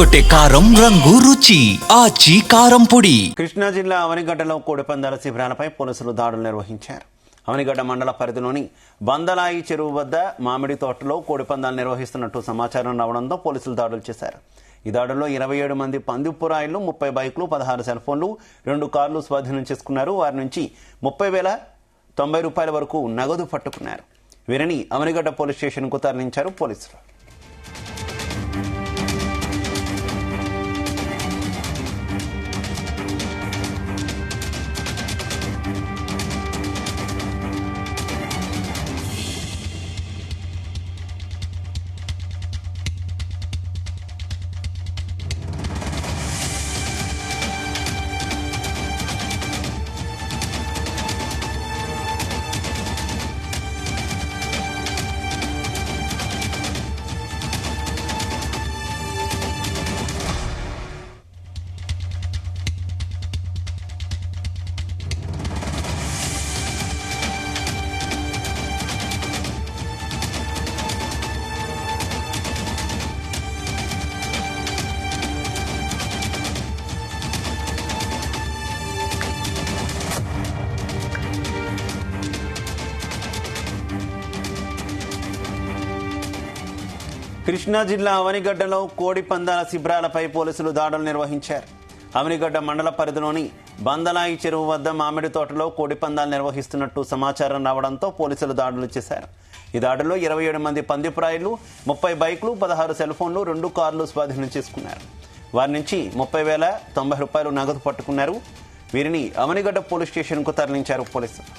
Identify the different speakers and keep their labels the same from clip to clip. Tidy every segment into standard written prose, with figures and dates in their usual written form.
Speaker 1: ఎర్రగొట్టే కారం రంగు రుచి ఆచి కారం పొడి.
Speaker 2: కృష్ణా జిల్లా అవనిగడ్డలో కోడిపందాల శిబిరాలపై పోలీసులు దాడులు నిర్వహించారు. అవనిగడ్డ మండల పరిధిలోని బందలాయి చెరువు వద్ద మామిడి తోటలో కోడిపందాలు నిర్వహిస్తున్నట్టు సమాచారం రావడంతో పోలీసులు దాడులు చేశారు. ఈ దాడుల్లో 27 మంది పందిపురాయిలు, 30 బైకులు, 16 సెల్ ఫోన్లు, 2 కార్లు స్వాధీనం చేసుకున్నారు. వారి నుంచి 30,090 రూపాయల వరకు నగదు పట్టుకున్నారు. వీరిని అవనిగడ్డ పోలీస్ స్టేషన్కు తరలించారు పోలీసులు. కృష్ణా జిల్లా అవనిగడ్డలో కోడి పందాల శిబిరాలపై పోలీసులు దాడులు నిర్వహించారు. అవనిగడ్డ మండల పరిధిలోని బందలాయి చెరువు వద్ద మామిడి తోటలో కోడి పందాలు నిర్వహిస్తున్నట్టు సమాచారం రావడంతో పోలీసులు దాడులు చేశారు. ఈ దాడుల్లో 27 మంది పందిపురాయిలు, 30 బైకులు, 16 సెల్ ఫోన్లు, 2 కార్లు స్వాధీనం చేసుకున్నారు. వారి నుంచి 30,090 రూపాయలు నగదు పట్టుకున్నారు. వీరిని అవనిగడ్డ పోలీస్ స్టేషన్కు తరలించారు పోలీసులు.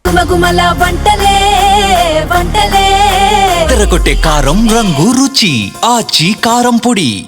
Speaker 3: గుమగుమల వంటలే వంటలే
Speaker 1: ఎర్రగొట్టే కారం రంగు రుచి ఆచి కారం పొడి.